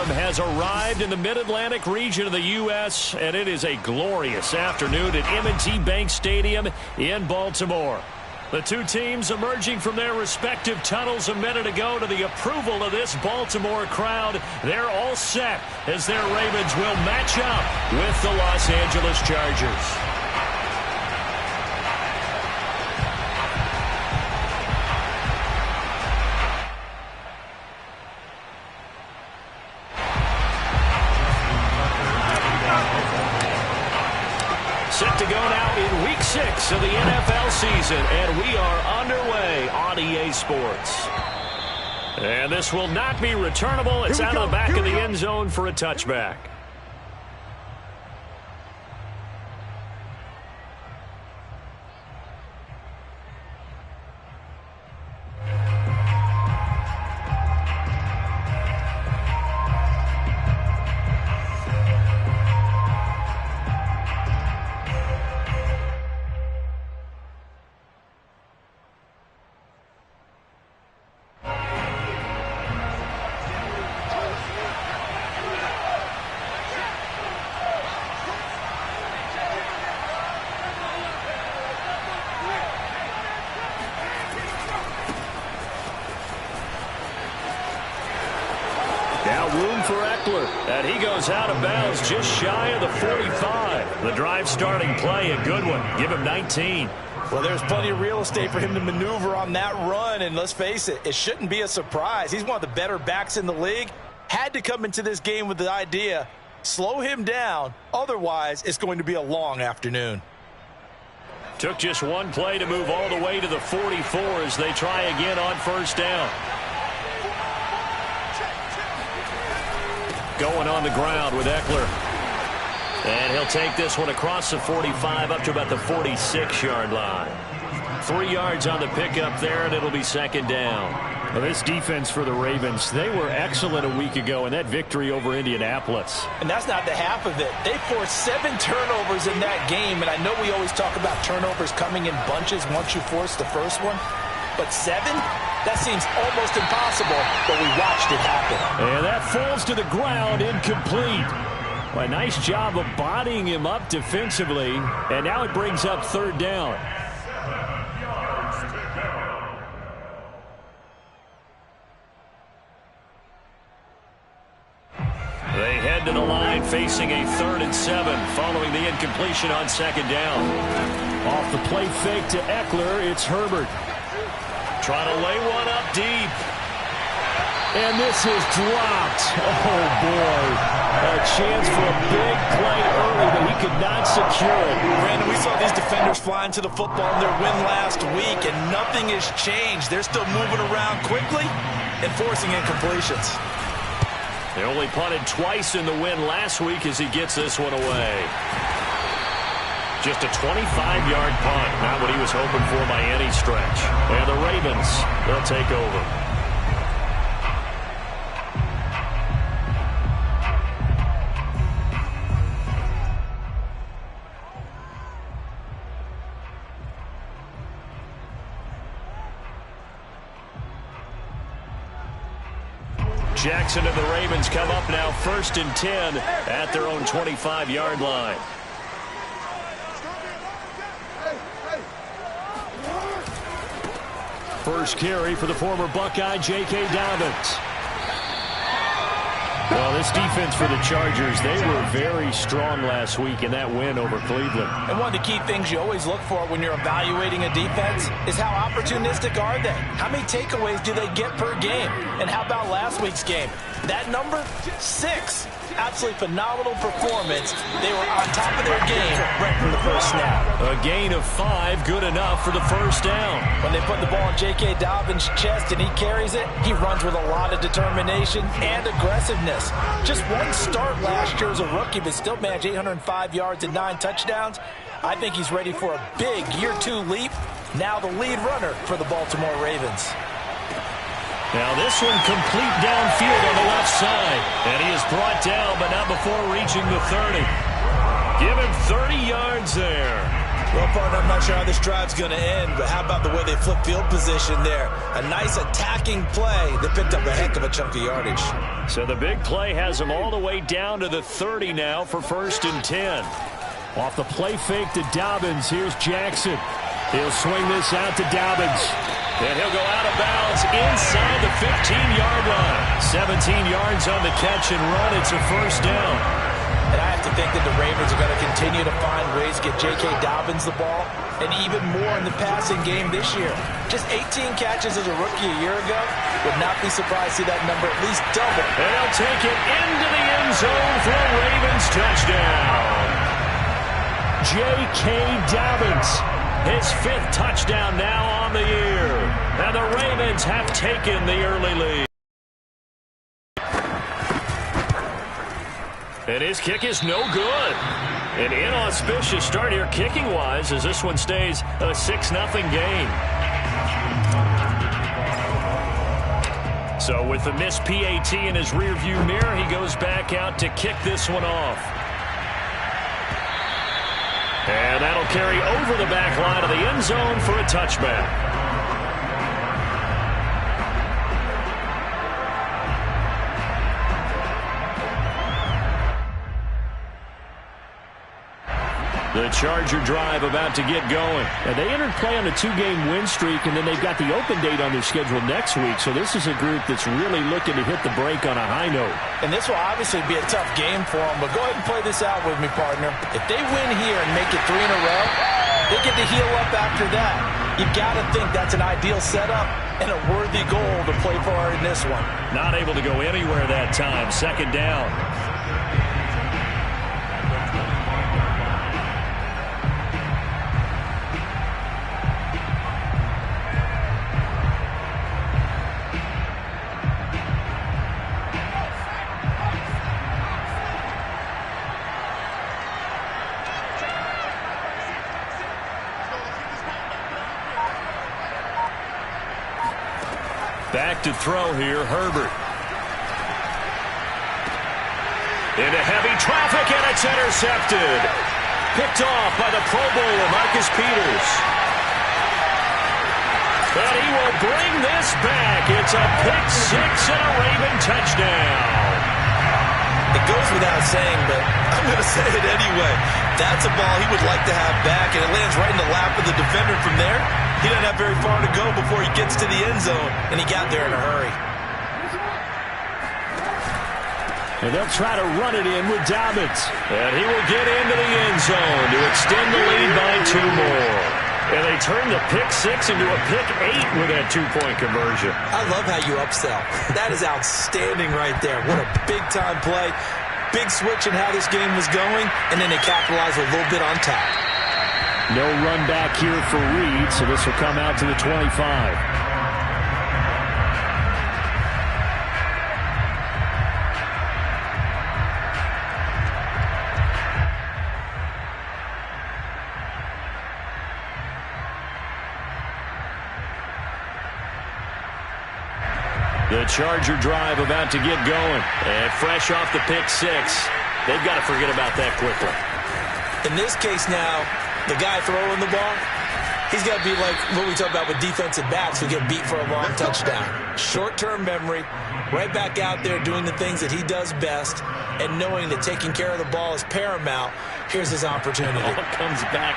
Stadium has arrived in the Mid-Atlantic region of the U.S., and it is a glorious afternoon at M&T Bank Stadium in Baltimore. The two teams emerging from their respective tunnels a minute ago to the approval of this Baltimore crowd. They're all set as their Ravens will match up with the Los Angeles Chargers. Set to go now in Week 6 of the NFL season, and we are underway on EA Sports. And this will not be returnable. It's out of the back of the end zone for a touchback. Now room for Eckler, and he goes out of bounds just shy of the 45. The drive starting play, a good one. Give him 19. Well, there's plenty of real estate for him to maneuver on that run, and let's face it, it shouldn't be a surprise. He's one of the better backs in the league. Had to come into this game with the idea, slow him down, otherwise it's going to be a long afternoon. Took just one play to move all the way to the 44 as they try again on first down. Going on the ground with Eckler. And he'll take this one across the 45 up to about the 46-yard line. 3 yards on the pickup there, and it'll be second down. Well, this defense for the Ravens, they were excellent a week ago in that victory over Indianapolis. And that's not the half of it. They forced 7 turnovers in that game, and I know we always talk about turnovers coming in bunches once you force the first one. But 7? That seems almost impossible, but we watched it happen. And that falls to the ground, incomplete. Well, a nice job of bodying him up defensively, and now it brings up third down. They head to the line facing a 3rd and 7 following the incompletion on second down. Off the play fake to Eckler, it's Herbert. Trying to lay one up deep. And this is dropped. Oh, boy. A chance for a big play early, but he could not secure it. Brandon, we saw these defenders flying to the football in their win last week, and nothing has changed. They're still moving around quickly and forcing incompletions. They only punted twice in the win last week as he gets this one away. Just a 25-yard punt, not what he was hoping for by any stretch. And the Ravens, they'll take over. Jackson and the Ravens come up now 1st and 10 at their own 25-yard line. First carry for the former Buckeye, J.K. Dobbins. Well, this defense for the Chargers, they were very strong last week in that win over Cleveland. And one of the key things you always look for when you're evaluating a defense is how opportunistic are they? How many takeaways do they get per game? And how about last week's game? That number, 6. Absolutely phenomenal performance. They were on top of their game right from the first snap. A gain of 5, good enough for the first down. When they put the ball in J.K. Dobbins' chest and he carries it, he runs with a lot of determination and aggressiveness. Just one start last year as a rookie, but still managed 805 yards and 9 touchdowns. I think he's ready for a big year 2 leap. Now the lead runner for the Baltimore Ravens. Now this one complete downfield on the left side. And he is brought down, but not before reaching the 30. Give him 30 yards there. Well, partner, I'm not sure how this drive's going to end, but how about the way they flip field position there? A nice attacking play that picked up a heck of a chunk of yardage. So the big play has them all the way down to the 30 now for 1st and 10. Off the play fake to Dobbins, here's Jackson. He'll swing this out to Dobbins. And he'll go out of bounds inside the 15-yard line. 17 yards on the catch and run. It's a 1st down. And I have to think that the Ravens are going to continue to find ways to get J.K. Dobbins the ball, and even more in the passing game this year. Just 18 catches as a rookie a year ago. Would not be surprised to see that number at least double. And he'll take it into the end zone for a Ravens touchdown. J.K. Dobbins. His 5th touchdown now on the year. And the Ravens have taken the early lead. And his kick is no good. An inauspicious start here kicking-wise as this one stays a 6-0 game. So with the missed PAT in his rearview mirror, he goes back out to kick this one off. And that'll carry over the back line of the end zone for a touchback. The Charger drive about to get going. And they entered play on a 2-game win streak, and then they've got the open date on their schedule next week. So this is a group that's really looking to hit the break on a high note. And this will obviously be a tough game for them, but go ahead and play this out with me, partner. If they win here and make it 3 in a row, they get to heal up after that. You've got to think that's an ideal setup and a worthy goal to play for in this one. Not able to go anywhere that time. 2nd down. Back to throw here, Herbert. Into heavy traffic, and it's intercepted. Picked off by the Pro Bowler, Marcus Peters. But he will bring this back. It's a pick 6 and a Raven touchdown. It goes without saying, but I'm going to say it anyway. That's a ball he would like to have back, and it lands right in the lap of the defender from there. He doesn't have very far to go before he gets to the end zone, and he got there in a hurry. And they'll try to run it in with Dobbins. And he will get into the end zone to extend the lead by 2 more. And they turn the pick 6 into a pick 8 with that 2-point conversion. I love how you upsell. That is outstanding right there. What a big-time play. Big switch in how this game was going, and then they capitalized a little bit on top. No run back here for Reed, so this will come out to the 25. The Charger drive about to get going. And fresh off the pick 6, they've got to forget about that quickly. In this case now, the guy throwing the ball, he's got to be like what we talk about with defensive backs who get beat for a long touchdown. Short-term memory, right back out there doing the things that he does best, and knowing that taking care of the ball is paramount. Here's his opportunity. It all comes back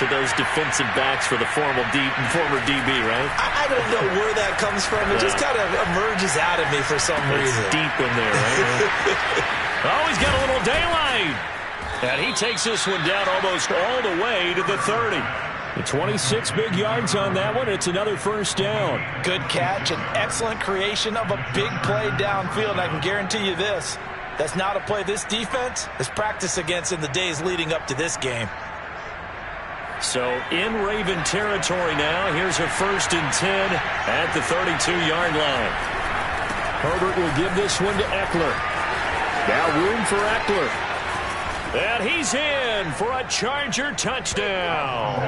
to those defensive backs for the former DB, right? I don't know where that comes from. It just kind of emerges out of me for some reason. It's deep in there, right? Oh, he's got a little daylight. And he takes this one down almost all the way to the 30. The 26 big yards on that one. It's another 1st down. Good catch and excellent creation of a big play downfield. And I can guarantee you this. That's not a play this defense has practiced against in the days leading up to this game. So in Raven territory now. Here's a 1st and 10 at the 32-yard line. Herbert will give this one to Eckler. Now room for Eckler. And he's in for a Charger touchdown.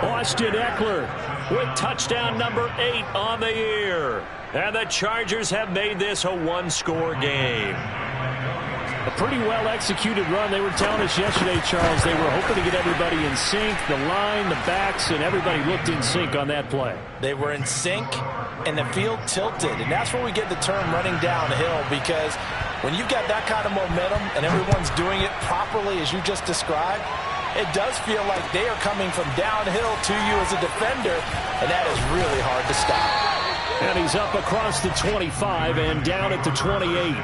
Austin Eckler with touchdown number 8 on the year. And the Chargers have made this a 1-score game. A pretty well-executed run. They were telling us yesterday, Charles, they were hoping to get everybody in sync, the line, the backs, and everybody looked in sync on that play. They were in sync, and the field tilted. And that's where we get the term running downhill, because when you've got that kind of momentum and everyone's doing it properly as you just described, it does feel like they are coming from downhill to you as a defender, and that is really hard to stop. And he's up across the 25 and down at the 28.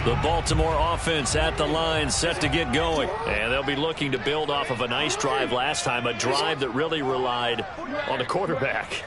The Baltimore offense at the line, set to get going. And they'll be looking to build off of a nice drive last time, a drive that really relied on the quarterback.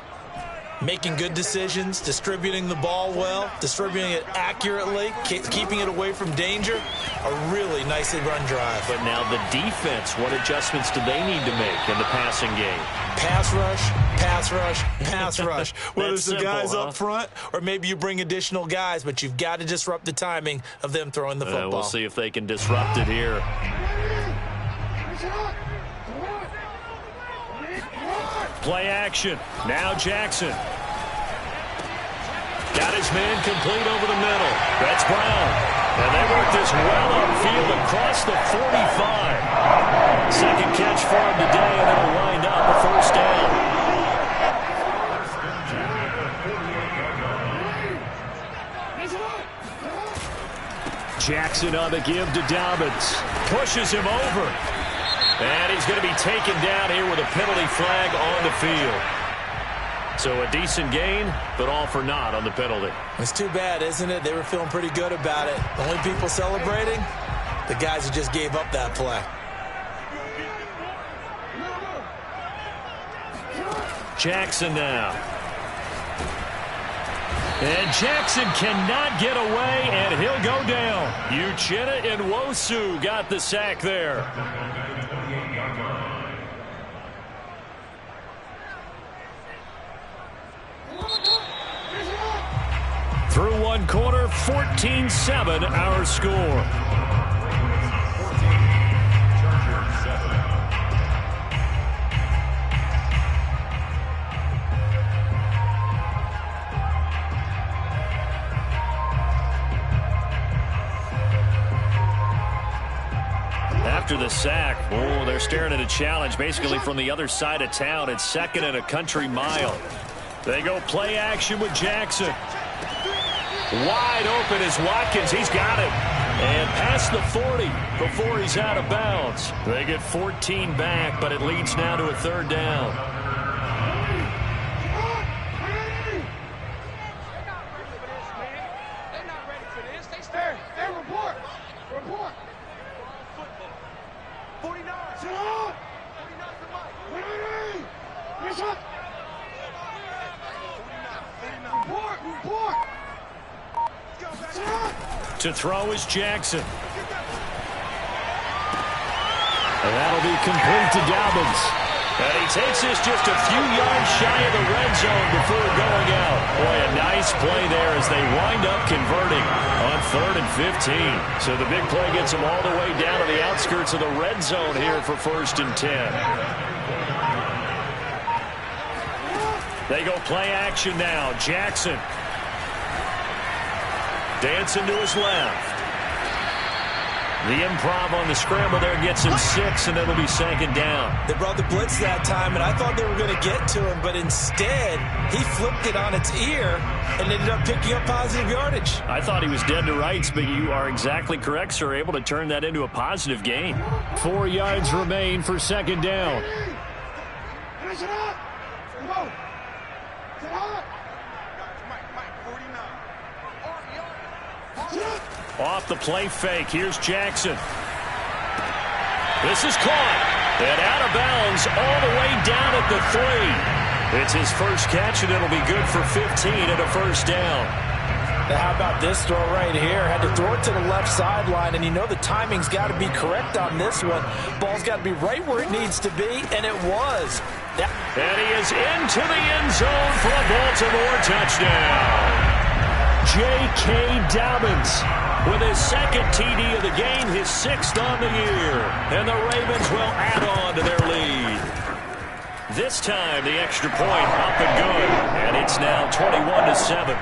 Making good decisions, distributing the ball well, distributing it accurately, keeping it away from danger. A really nicely run drive. But now the defense, what adjustments do they need to make in the passing game? Pass rush, pass rush, pass rush. Whether it's the simple, guys huh? up front or maybe you bring additional guys, but you've got to disrupt the timing of them throwing the football. We'll see if they can disrupt it here. Play action. Now Jackson. Got his man complete over the middle. That's Brown. And they work this well upfield across the 45. Second catch for him today, and it'll wind up a first down. Jackson on the give to Dobbins. Pushes him over. And he's going to be taken down here with a penalty flag on the field. So a decent gain, but all for naught on the penalty. It's too bad, isn't it? They were feeling pretty good about it. The only people celebrating, the guys who just gave up that play. Jackson now. And Jackson cannot get away, and he'll go down. Uchenna Nwosu got the sack there. Through one quarter, 14-7 our score. After the sack, they're staring at a challenge basically from the other side of town. It's second and a country mile. They go play action with Jackson. Wide open is Watkins. He's got it. And past the 40 before he's out of bounds. They get 14 back, but it leads now to a third down. To throw is Jackson. And that'll be complete to Dobbins. And he takes this just a few yards shy of the red zone before going out. Boy, a nice play there as they wind up converting on 3rd and 15. So the big play gets them all the way down to the outskirts of the red zone here for 1st and 10. They go play action now. Jackson. Dancing to his left. The improv on the scramble there gets him 6, and it'll be 2nd down. They brought the blitz that time, and I thought they were going to get to him, but instead he flipped it on its ear and ended up picking up positive yardage. I thought he was dead to rights, but you are exactly correct, sir. Able to turn that into a positive gain. 4 yards remain for 2nd down. Off the play fake. Here's Jackson. This is caught. And out of bounds all the way down at the 3. It's his first catch, and it'll be good for 15 and a first down. Now how about this throw right here? Had to throw it to the left sideline, and you know the timing's got to be correct on this one. Ball's got to be right where it needs to be, and it was. And he is into the end zone for a Baltimore touchdown. J.K. Dobbins with his 2nd TD of the game, his 6th on the year. And the Ravens will add on to their lead. This time, the extra point up and good. And it's now 21-7.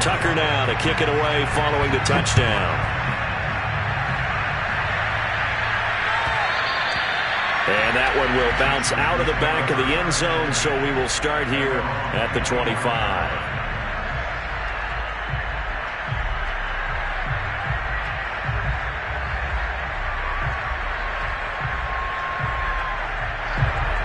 Tucker now to kick it away following the touchdown. And that one will bounce out of the back of the end zone, so we will start here at the 25.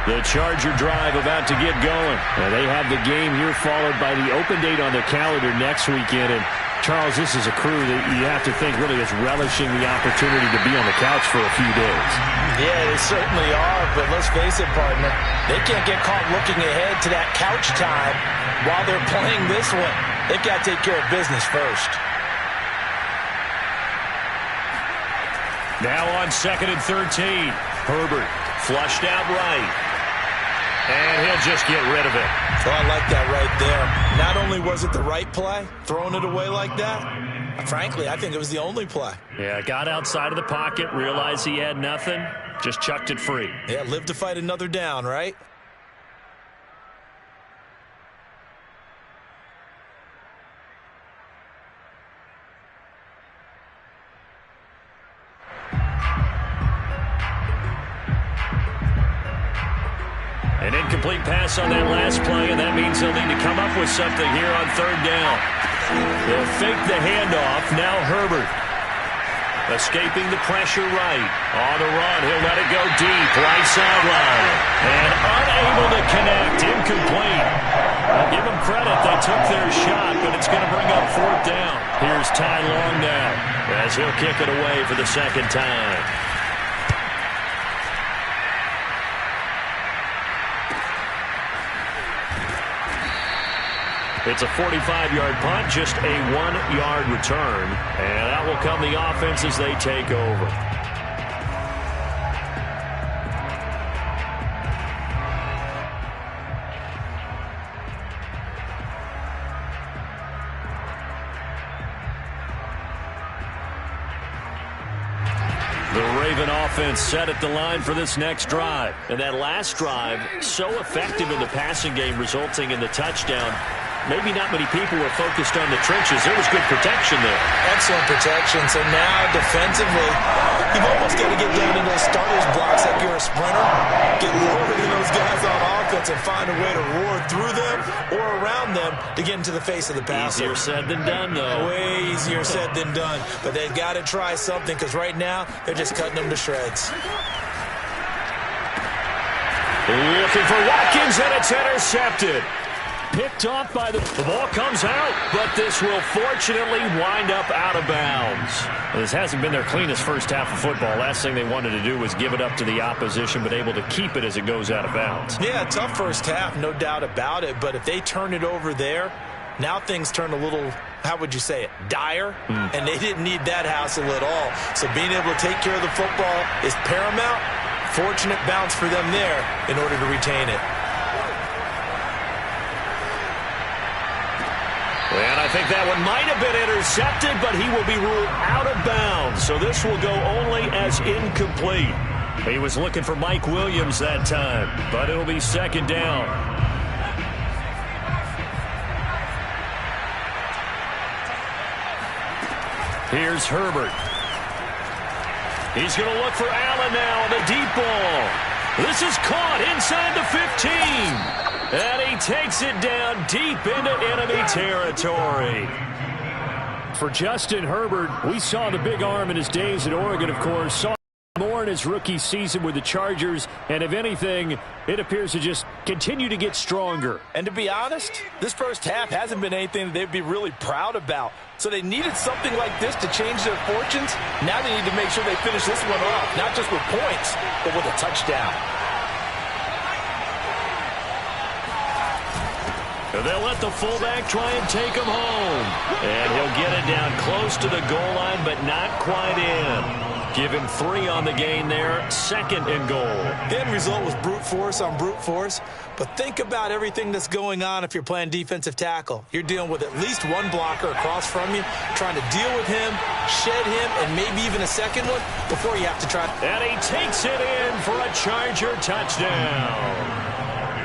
The Charger drive about to get going. Now they have the game here followed by the open date on their calendar next weekend. And Charles, this is a crew that you have to think really is relishing the opportunity to be on the couch for a few days. Yeah, they certainly are, but let's face it, partner, they can't get caught looking ahead to that couch time while they're playing this one. They've got to take care of business first. Now on 2nd and 13. Herbert flushed out right. And he'll just get rid of it. Oh, I like that right there. Not only was it the right play, throwing it away like that, frankly, I think it was the only play. Yeah, got outside of the pocket, realized he had nothing, just chucked it free. Yeah, live to fight another down, right? An incomplete pass on that last play, and that means they'll need to come up with something here on 3rd down. They'll fake the handoff. Now Herbert. Escaping the pressure right. On the run, he'll let it go deep. Right sideline. And unable to connect. Incomplete. I'll give them credit. They took their shot, but it's going to bring up 4th down. Here's Ty Long now as he'll kick it away for the 2nd time. It's a 45-yard punt, just a 1-yard return. And out will come the offense as they take over. The Raven offense set at the line for this next drive. And that last drive, so effective in the passing game, resulting in the touchdown. Maybe not many people were focused on the trenches. There was good protection there. Excellent protection. So now, defensively, you've almost got to get down into those starters blocks like you're a sprinter. Get lower than those guys on offense and find a way to roar through them or around them to get into the face of the passer. Easier said than done, though. Way easier said than done. But they've got to try something because right now, they're just cutting them to shreds. Looking for Watkins, and it's intercepted. Picked off by the ball comes out, but this will fortunately wind up out of bounds. This hasn't been their cleanest first half of football. Last thing they wanted to do was give it up to the opposition, but able to keep it as it goes out of bounds. Yeah, tough first half, no doubt about it. But if they turn it over there, now things turn a little, how would you say it, dire? And they didn't need that hassle at all. So being able to take care of the football is paramount. Fortunate bounce for them there in order to retain it. And I think that one might have been intercepted, but he will be ruled out of bounds. So this will go only as incomplete. He was looking for Mike Williams that time, but it'll be 2nd down. Here's Herbert. He's going to look for Allen now on the deep ball. This is caught inside the 15. And he takes it down deep into enemy territory. For Justin Herbert, we saw the big arm in his days at Oregon, of course. Saw more in his rookie season with the Chargers. And if anything, it appears to just continue to get stronger. And to be honest, this first half hasn't been anything that they'd be really proud about. So they needed something like this to change their fortunes. Now they need to make sure they finish this one off, not just with points, but with a touchdown. They'll let the fullback try and take him home. And he'll get it down close to the goal line, but not quite in. Give him 3 on the gain there, 2nd and goal. The end result was brute force on brute force, but think about everything that's going on if you're playing defensive tackle. You're dealing with at least one blocker across from you, trying to deal with him, shed him, and maybe even a second one before you have to try. And he takes it in for a Charger touchdown.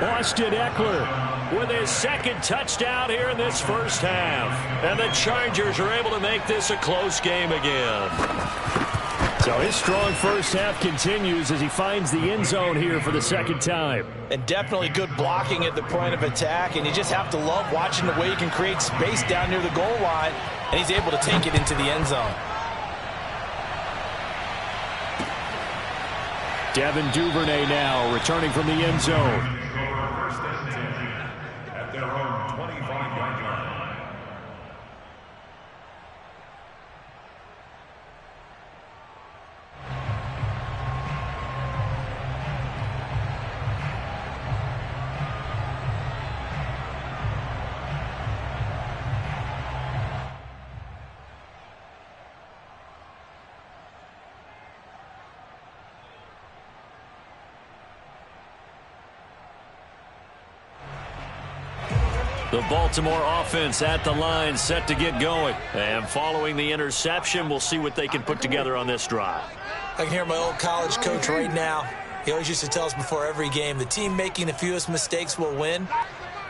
Austin Ekeler with his 2nd touchdown here in this first half. And the Chargers are able to make this a close game again. So his strong first half continues as he finds the end zone here for the 2nd time. And definitely good blocking at the point of attack, and you just have to love watching the way he can create space down near the goal line, and he's able to take it into the end zone. Devin Duvernay now returning from the end zone. At their own 25-yard line. The Baltimore offense at the line, set to get going. And following the interception, we'll see what they can put together on this drive. I can hear my old college coach right now. He always used to tell us before every game, the team making the fewest mistakes will win.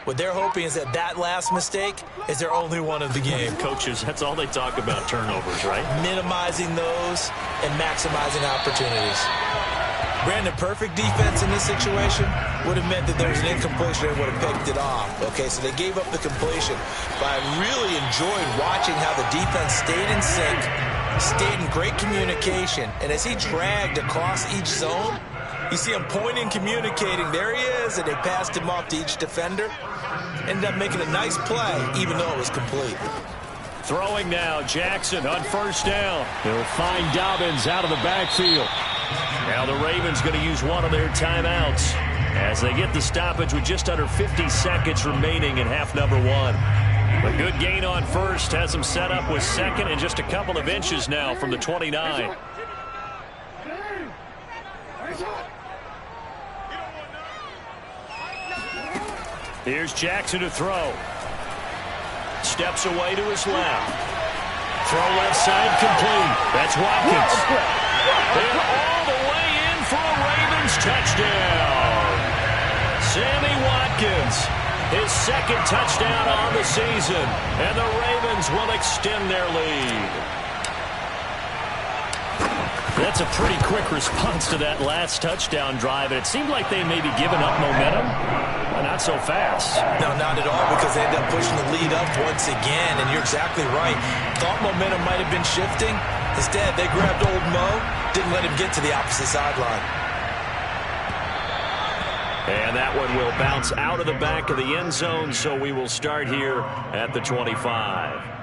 What they're hoping is that last mistake is their only one of the game. Coaches, that's all they talk about, turnovers, right? Minimizing those and maximizing opportunities. Brandon, perfect defense in this situation would have meant that there was an incompletion and would have picked it off. Okay, so they gave up the completion. But I really enjoyed watching how the defense stayed in sync, stayed in great communication. And as he dragged across each zone, you see him pointing, communicating. There he is, and they passed him off to each defender. Ended up making a nice play, even though it was complete. Throwing now, Jackson on 1st down. He'll find Dobbins out of the backfield. Now the Ravens going to use one of their timeouts as they get the stoppage with just under 50 seconds remaining in half number 1. A good gain on 1st has them set up with 2nd and just a couple of inches now from the 29. Here's Jackson to throw. Steps away to his left. Throw left side complete. That's Watkins. And all the way in for a Ravens touchdown. Sammy Watkins, his 2nd touchdown on the season. And the Ravens will extend their lead. That's a pretty quick response to that last touchdown drive. And it seemed like they may be giving up momentum. Not so fast. No, not at all, because they ended up pushing the lead up once again. And you're exactly right. Thought momentum might have been shifting. Instead, they grabbed old Mo, didn't let him get to the opposite sideline. And that one will bounce out of the back of the end zone, so we will start here at the 25.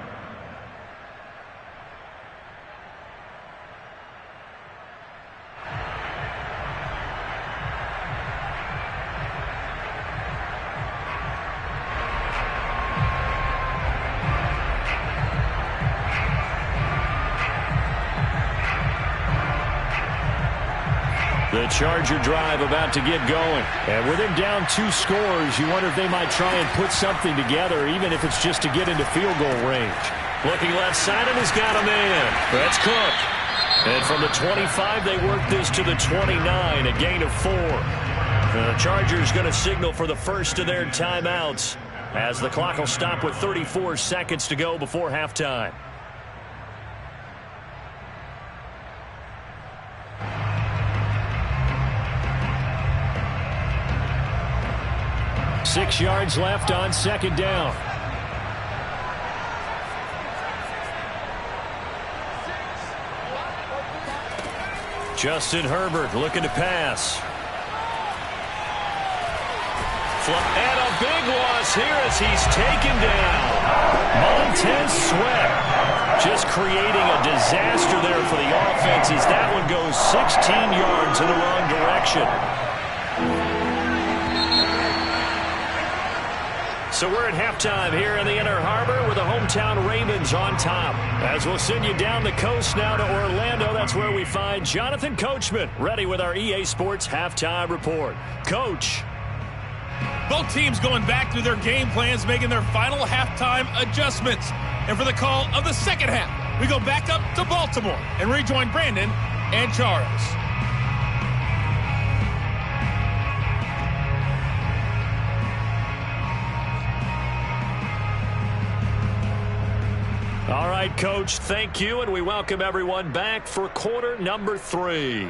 The Charger drive about to get going. And with him down 2 scores, you wonder if they might try and put something together, even if it's just to get into field goal range. Looking left side, and he's got a man. That's Cook. And from the 25, they work this to the 29, a gain of 4. The Chargers going to signal for the first of their timeouts as the clock will stop with 34 seconds to go before halftime. Six yards left on 2nd down. Justin Herbert looking to pass. And a big loss here as he's taken down. Montez Sweat just creating a disaster there for the offense as that one goes 16 yards in the wrong direction. So we're at halftime here in the Inner Harbor with the hometown Ravens on top. As we'll send you down the coast now to Orlando, that's where we find Jonathan Coachman ready with our EA Sports Halftime Report. Coach. Both teams going back through their game plans, making their final halftime adjustments. And for the call of the second half, we go back up to Baltimore and rejoin Brandon and Charles. All right, Coach, thank you, and we welcome everyone back for quarter number 3.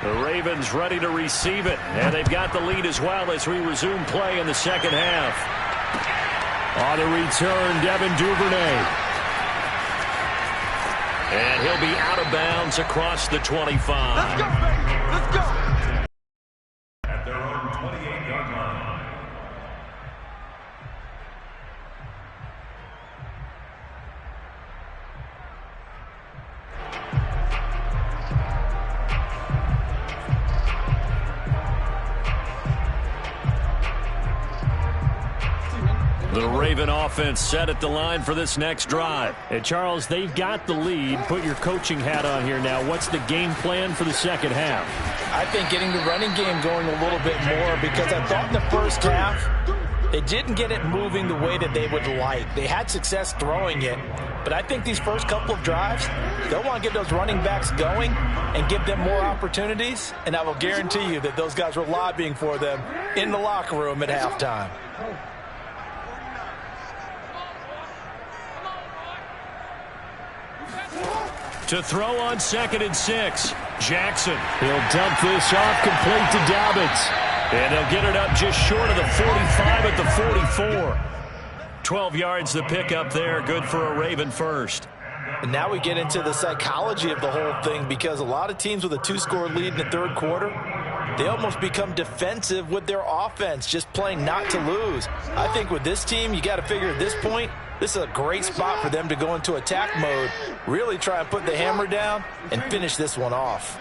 The Ravens ready to receive it, and they've got the lead as well as we resume play in the second half. On the return, Devin Duvernay. And he'll be out of bounds across the 25. Let's go, baby. Let's go. At their own 28-yard line. The Raven offense set at the line for this next drive. And Charles, they've got the lead. Put your coaching hat on here now. What's the game plan for the second half? I think getting the running game going a little bit more, because I thought in the first half they didn't get it moving the way that they would like. They had success throwing it, but I think these first couple of drives, they'll want to get those running backs going and give them more opportunities, and I will guarantee you that those guys were lobbying for them in the locker room at halftime. To throw on 2nd and 6. Jackson. He'll dump this off complete to Dobbins. And they'll get it up just short of the 45 at the 44. 12 yards the pickup there. Good for a Raven first. And now we get into the psychology of the whole thing, because a lot of teams with a 2-score lead in the third quarter, they almost become defensive with their offense, just playing not to lose. I think with this team, you got to figure at this point, this is a great spot for them to go into attack mode, really try and put the hammer down and finish this one off.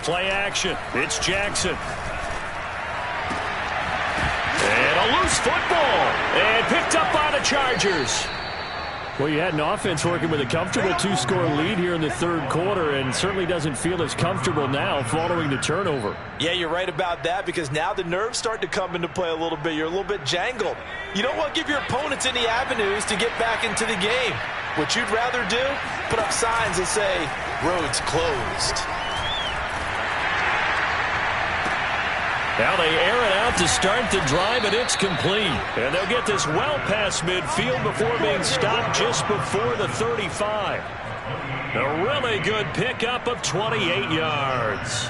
Play action. It's Jackson. And a loose football. And picked up by the Chargers. Well, you had an offense working with a comfortable 2-score lead here in the third quarter, and certainly doesn't feel as comfortable now following the turnover. Yeah, you're right about that, because now the nerves start to come into play a little bit. You're a little bit jangled. You don't want to give your opponents any avenues to get back into the game. What you'd rather do, put up signs that say, roads closed. Now they air it out to start the drive, and it's complete. And they'll get this well past midfield before being stopped just before the 35. A really good pickup of 28 yards.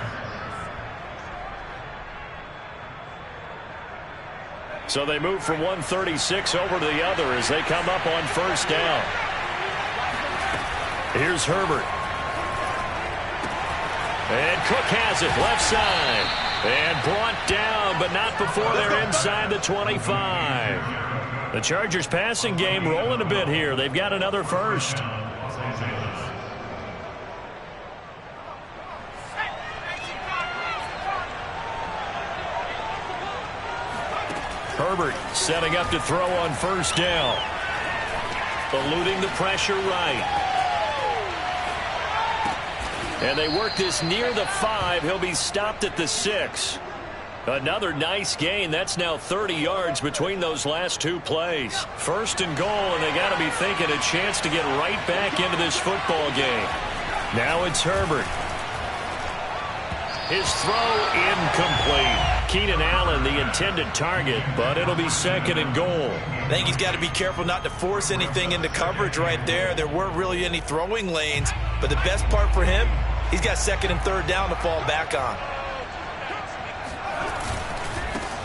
So they move from 136 over to the other as they come up on first down. Here's Herbert. And Cook has it left side. And brought down, but not before they're inside the 25. The Chargers passing game rolling a bit here. They've got another first. Herbert setting up to throw on first down. Eluding the pressure right. And they work this near the 5. He'll be stopped at the 6. Another nice gain. That's now 30 yards between those last 2 plays. First and goal, and they got to be thinking a chance to get right back into this football game. Now it's Herbert. His throw incomplete. Keenan Allen, the intended target, but it'll be 2nd and goal. I think he's got to be careful not to force anything into coverage right there. There weren't really any throwing lanes, but But the best part for him, he's got second and third down to fall back on.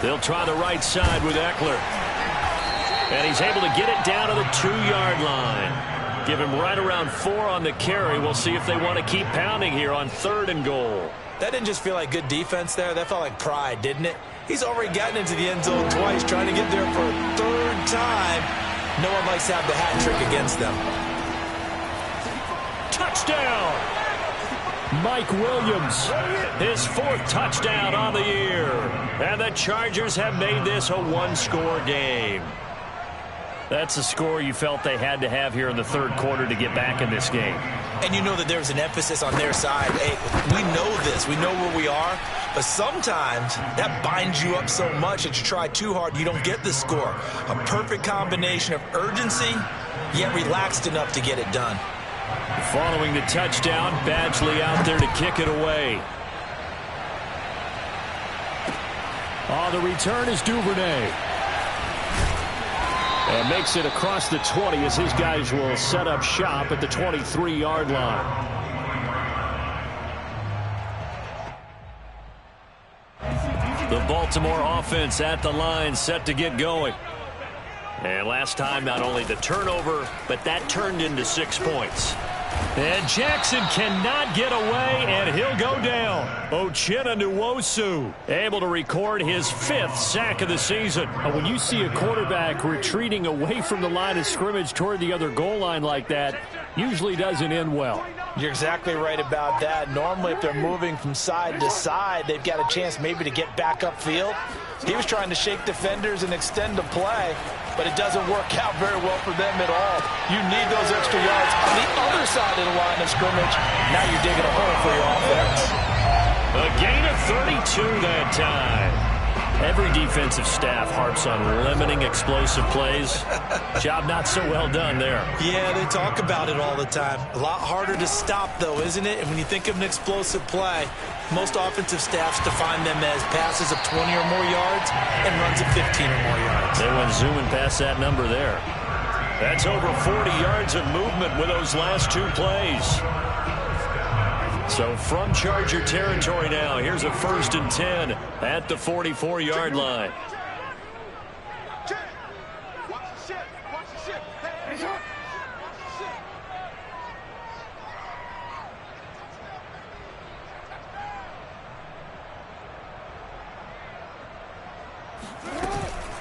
They'll try the right side with Eckler. And he's able to get it down to the 2-yard line. Give him right around 4 on the carry. We'll see if they want to keep pounding here on 3rd and goal. That didn't just feel like good defense there. That felt like pride, didn't it? He's already gotten into the end zone twice, trying to get there for a 3rd time. No one likes to have the hat trick against them. Touchdown! Mike Williams, his 4th touchdown on the year. And the Chargers have made this a 1-score game. That's a score you felt they had to have here in the 3rd quarter to get back in this game. And you know that there's an emphasis on their side. Hey, we know this. We know where we are. But sometimes that binds you up so much that you try too hard, you don't get the score. A perfect combination of urgency, yet relaxed enough to get it done. Following the touchdown, Badgley out there to kick it away. On the return is Duvernay. And makes it across the 20 as his guys will set up shop at the 23-yard line. The Baltimore offense at the line, set to get going. And last time, not only the turnover, but that turned into 6 points. And Jackson cannot get away, and he'll go down. Uchenna Nwosu able to record his 5th sack of the season. When you see a quarterback retreating away from the line of scrimmage toward the other goal line like that, usually doesn't end well. You're exactly right about that. Normally, if they're moving from side to side, they've got a chance maybe to get back upfield. He was trying to shake defenders and extend the play, but it doesn't work out very well for them at all. You need those extra yards on the other side of the line of scrimmage. Now you're digging a hole for your offense. A gain of 32 that time. Every defensive staff harps on limiting explosive plays. Job not so well done there. Yeah, they talk about it all the time. A lot harder to stop, though, isn't it? And when you think of an explosive play, most offensive staffs define them as passes of 20 or more yards and runs of 15 or more yards. They went zooming past that number there. That's over 40 yards of movement with those last 2 plays. So from Charger territory now, here's a 1st and 10 at the 44-yard line.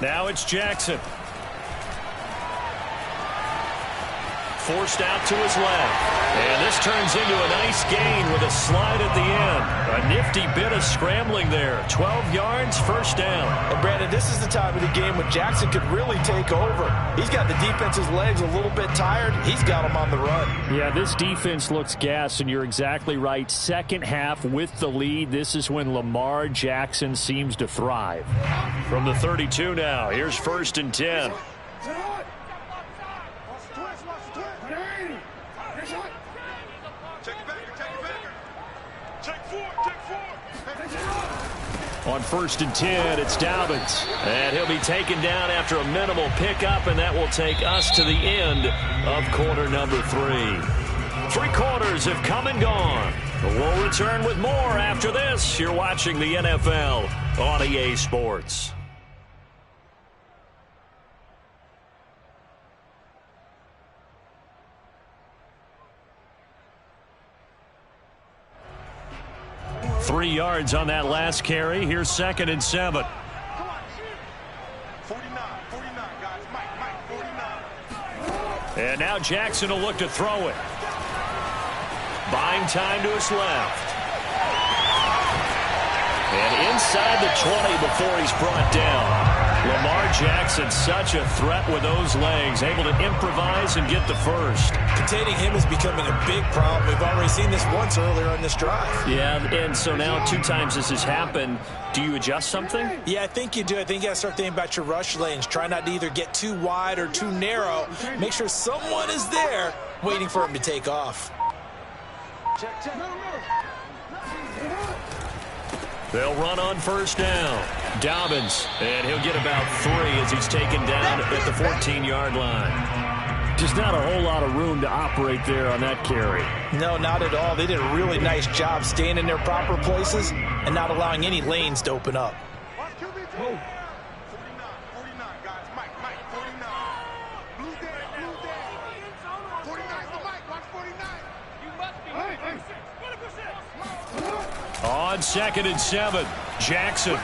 Now it's Jackson. Forced out to his left. And this turns into a nice gain with a slide at the end. A nifty bit of scrambling there. 12 yards, 1st down. And Brandon, this is the time of the game when Jackson could really take over. He's got the defense's legs a little bit tired. He's got them on the run. Yeah, this defense looks gassed, and you're exactly right. 2nd half with the lead. This is when Lamar Jackson seems to thrive. From the 32 now, here's 1st and 10. On 1st and 10, it's Dobbins. And he'll be taken down after a minimal pickup, and that will take us to the end of quarter number 3. 3 quarters have come and gone. We'll return with more after this. You're watching the NFL on EA Sports. Three yards on that last carry. Here's 2nd and 7. 49, guys. Mike, 49. And now Jackson will look to throw it. Buying time to his left. And inside the 20 before he's brought down. Lamar Jackson, such a threat with those legs, able to improvise and get the first. Containing him is becoming a big problem. We've already seen this once earlier in this drive. Yeah, and so now 2 times this has happened. Do you adjust something? Yeah, I think you do. I think you got to start thinking about your rush lanes. Try not to either get too wide or too narrow. Make sure someone is there waiting for him to take off. Check. They'll run on 1st down. Dobbins, and he'll get about 3 as he's taken down at the 14-yard line. Just not a whole lot of room to operate there on that carry. No, not at all. They did a really nice job staying in their proper places and not allowing any lanes to open up. On 2nd and 7, Jackson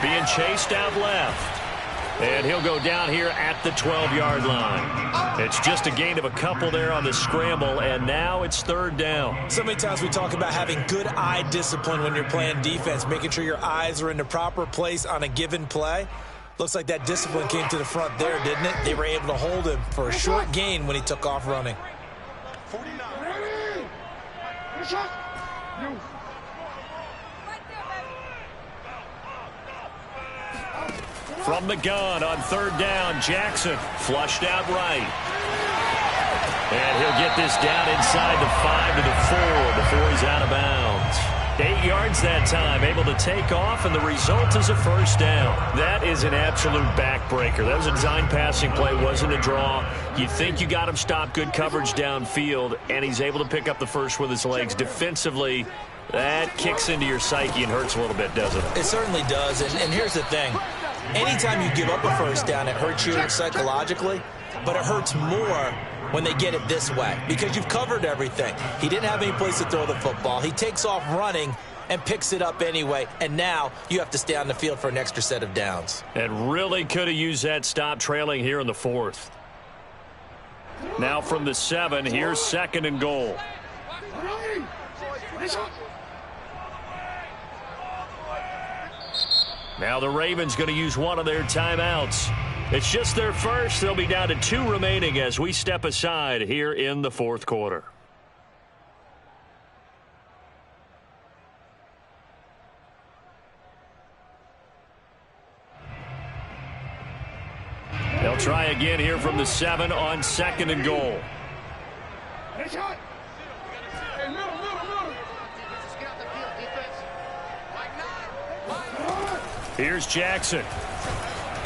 being chased out left. And he'll go down here at the 12-yard line. It's just a gain of a couple there on the scramble, and now it's 3rd down. So many times we talk about having good eye discipline when you're playing defense, making sure your eyes are in the proper place on a given play. Looks like that discipline came to the front there, didn't it? They were able to hold him for a short gain when he took off running. From the gun on 3rd down, Jackson flushed out right. And he'll get this down inside the 5 to the 4 before he's out of bounds. 8 yards that time, able to take off, and the result is a 1st down. That is an absolute backbreaker. That was a design passing play, wasn't a draw. You think you got him stopped, good coverage downfield, and he's able to pick up the first with his legs. Defensively, that kicks into your psyche and hurts a little bit, doesn't it? It certainly does, and here's the thing. Anytime you give up a 1st down, it hurts you psychologically, but it hurts more when they get it this way because you've covered everything. He didn't have any place to throw the football. He takes off running and picks it up anyway, and now you have to stay on the field for an extra set of downs. And really could have used that stop trailing here in the 4th. Now from the 7, here's 2nd and goal. Now the Ravens going to use one of their timeouts. It's just their first. They'll be down to 2 remaining as we step aside here in the 4th quarter. They'll try again here from the 7 on 2nd and goal. Here's Jackson,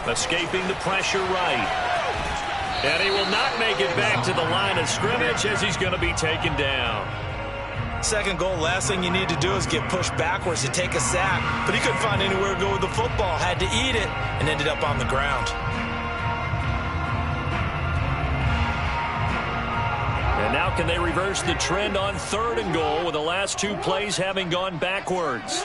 escaping the pressure right. And he will not make it back to the line of scrimmage as he's going to be taken down. 2nd goal, last thing you need to do is get pushed backwards to take a sack. But he couldn't find anywhere to go with the football, had to eat it, and ended up on the ground. And now can they reverse the trend on 3rd and goal with the last 2 plays having gone backwards?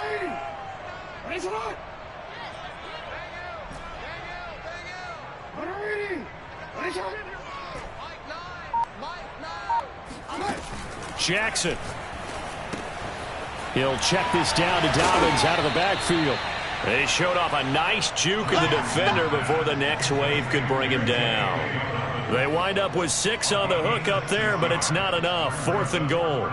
Jackson. He'll check this down to Dobbins out of the backfield. They showed off a nice juke of the defender before the next wave could bring him down. They wind up with 6 on the hook up there, but it's not enough. 4th and goal.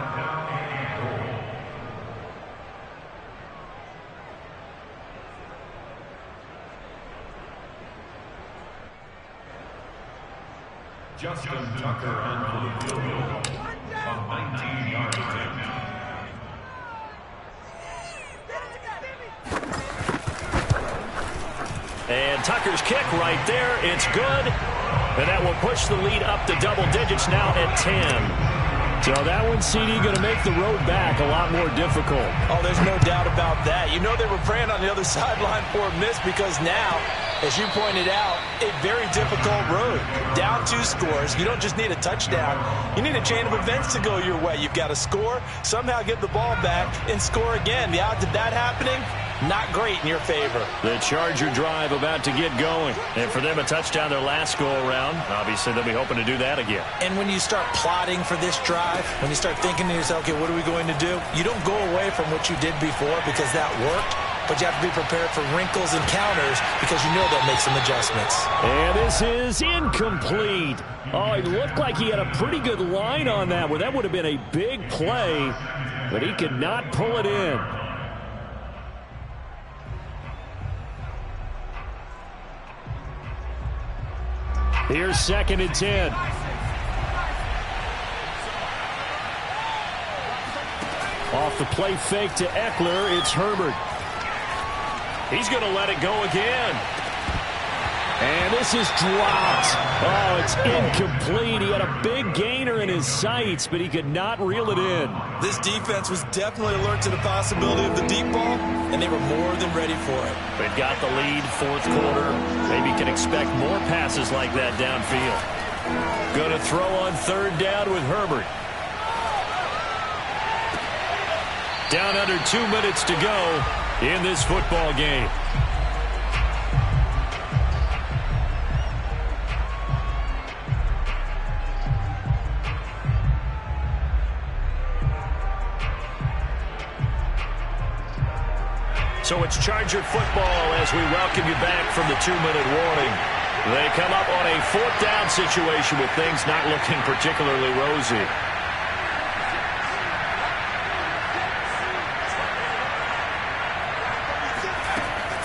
Justin Tucker on the field goal from 19-yard attempt. And Tucker's kick right there. It's good. And that will push the lead up to double digits now at 10. So that one, CD, going to make the road back a lot more difficult. Oh, there's no doubt about that. You know they were praying on the other sideline for a miss because now, as you pointed out, a very difficult road. Down 2 scores. You don't just need a touchdown. You need a chain of events to go your way. You've got to score, somehow get the ball back, and score again. The odds of that happening, not great in your favor. The Charger drive about to get going. And for them, a touchdown their last go-around. Obviously, they'll be hoping to do that again. And when you start plotting for this drive, when you start thinking to yourself, okay, what are we going to do? You don't go away from what you did before because that worked. But you have to be prepared for wrinkles and counters because you know they'll make some adjustments. And this is incomplete. Oh, it looked like he had a pretty good line on that where that would have been a big play, but he could not pull it in. Here's 2nd and 10. Off the play fake to Eckler, it's Herbert. He's going to let it go again. And this is dropped. Oh, it's incomplete. He had a big gainer in his sights, but he could not reel it in. This defense was definitely alert to the possibility of the deep ball, and they were more than ready for it. They've got the lead, fourth quarter. Maybe can expect more passes like that downfield. Going to throw on third down with Herbert. Down under 2 minutes to go in this football game. So it's Charger football as we welcome you back from the 2-minute warning. They come up on a fourth down situation with things not looking particularly rosy.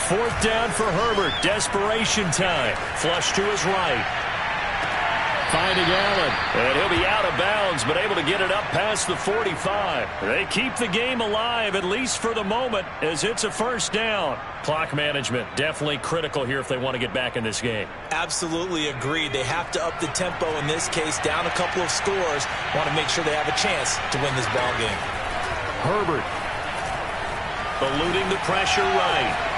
Fourth down for Herbert. Desperation time. Flush to his right. Finding Allen. And he'll be out of bounds, but able to get it up past the 45. They keep the game alive, at least for the moment, as it's a first down. Clock management definitely critical here if they want to get back in this game. Absolutely agreed. They have to up the tempo in this case, down a couple of scores. Want to make sure they have a chance to win this ball game. Herbert eluding the pressure right.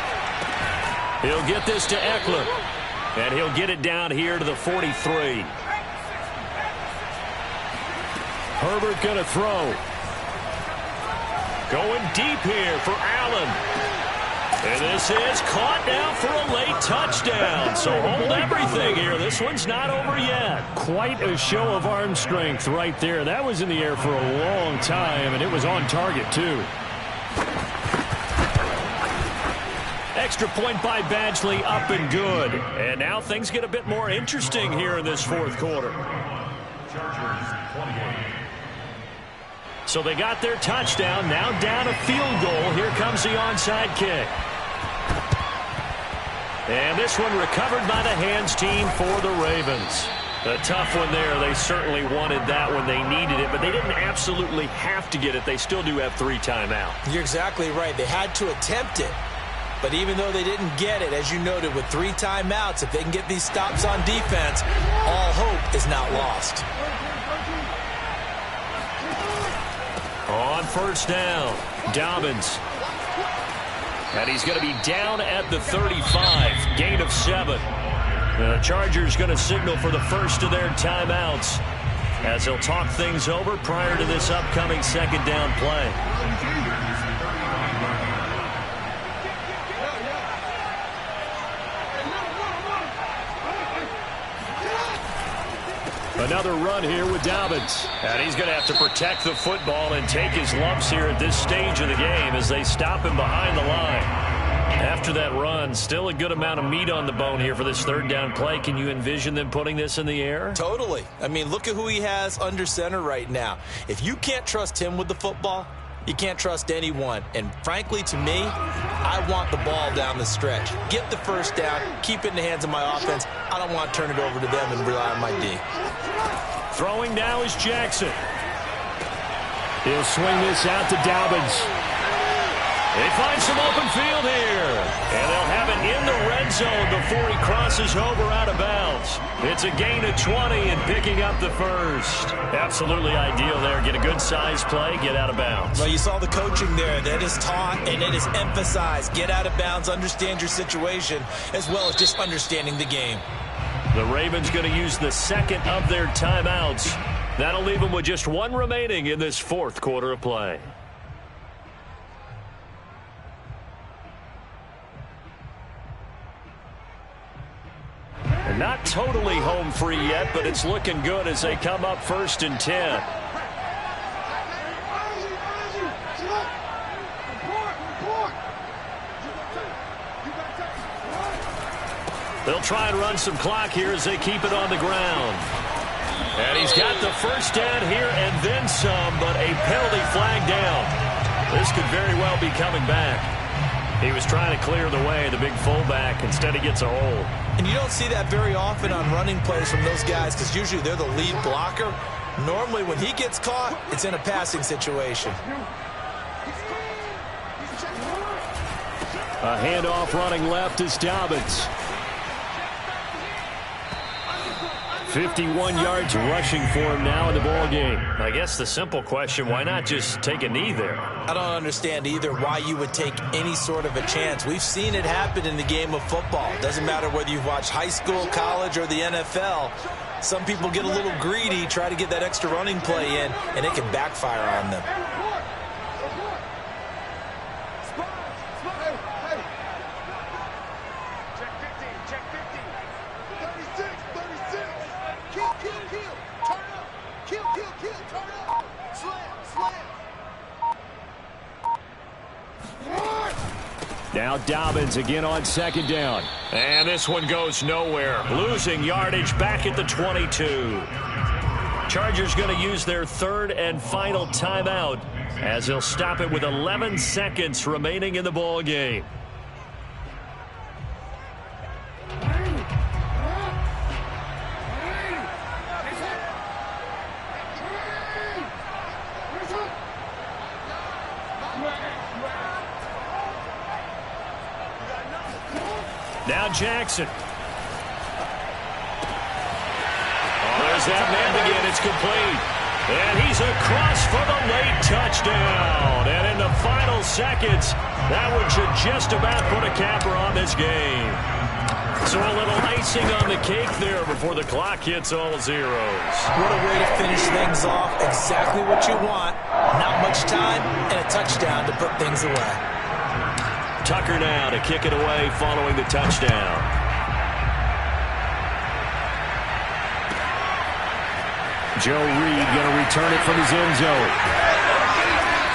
He'll get this to Eckler, and he'll get it down here to the 43. Herbert going to throw. Going deep here for Allen. And this is caught now for a late touchdown. So hold everything here. This one's not over yet. Quite a show of arm strength right there. That was in the air for a long time, and it was on target, too. Extra point by Badgley, up and good. And now things get a bit more interesting here in this fourth quarter. So they got their touchdown, now down a field goal. Here comes the onside kick. And this one recovered by the hands team for the Ravens. A tough one there. They certainly wanted that when they needed it, but they didn't absolutely have to get it. They still do have 3 timeouts. You're exactly right. They had to attempt it. But even though they didn't get it, as you noted, with 3 timeouts, if they can get these stops on defense, all hope is not lost. On first down, Dobbins. And he's going to be down at the 35, gain of 7. The Chargers going to signal for the first of their timeouts as they'll talk things over prior to this upcoming second down play. Another run here with Dobbins. And he's going to have to protect the football and take his lumps here at this stage of the game as they stop him behind the line. After that run, still a good amount of meat on the bone here for this third down play. Can you envision them putting this in the air? Totally. I mean, look at who he has under center right now. If you can't trust him with the football, you can't trust anyone. And frankly, to me, I want the ball down the stretch. Get the first down, keep it in the hands of my offense. I don't want to turn it over to them and rely on my D. Throwing now is Jackson. He'll swing this out to Dobbins. They find some open field here. And they'll have it in the red zone before he crosses over out of bounds. It's a gain of 20 and picking up the first. Absolutely ideal there. Get a good size play, get out of bounds. Well, you saw the coaching there. That is taught and it is emphasized. Get out of bounds, understand your situation, as well as just understanding the game. The Ravens going to use the second of their timeouts. That'll leave them with just 1 remaining in this fourth quarter of play. Not totally home free yet, but it's looking good as they come up 1st and 10. They'll try and run some clock here as they keep it on the ground. And he's got the first down here and then some, but a penalty flag down. This could very well be coming back. He was trying to clear the way, the big fullback. Instead, he gets a hold. And you don't see that very often on running plays from those guys because usually they're the lead blocker. Normally, when he gets caught, it's in a passing situation. A handoff running left is Dobbins. 51 yards rushing for him now in the ball game. I guess the simple question, why not just take a knee there? I don't understand either why you would take any sort of a chance. We've seen it happen in the game of football. Doesn't matter whether you've watched high school, college, or the NFL. Some people get a little greedy, try to get that extra running play in, and it can backfire on them. Now Dobbins again on second down. And this one goes nowhere. Losing yardage back at the 22. Chargers going to use their third and final timeout as they'll stop it with 11 seconds remaining in the ball game. Now Jackson. There's that man again. It's complete. And he's across for the late touchdown. And in the final seconds, that one should just about put a capper on this game. So a little icing on the cake there before the clock hits all zeros. What a way to finish things off. Exactly what you want. Not much time and a touchdown to put things away. Tucker now to kick it away following the touchdown. Joe Reed going to return it from his end zone.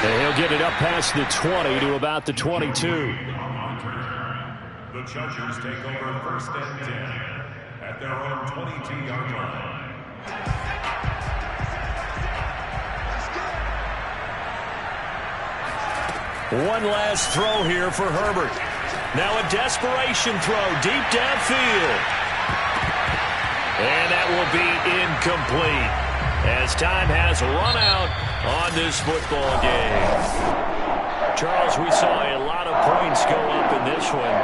And he'll get it up past the 20 to about the 22. The Chargers take over first and 10 at their own 22-yard line. One last throw here for Herbert. Now a desperation throw deep downfield. And that will be incomplete as time has run out on this football game. Charles, we saw a lot of points go up in this one.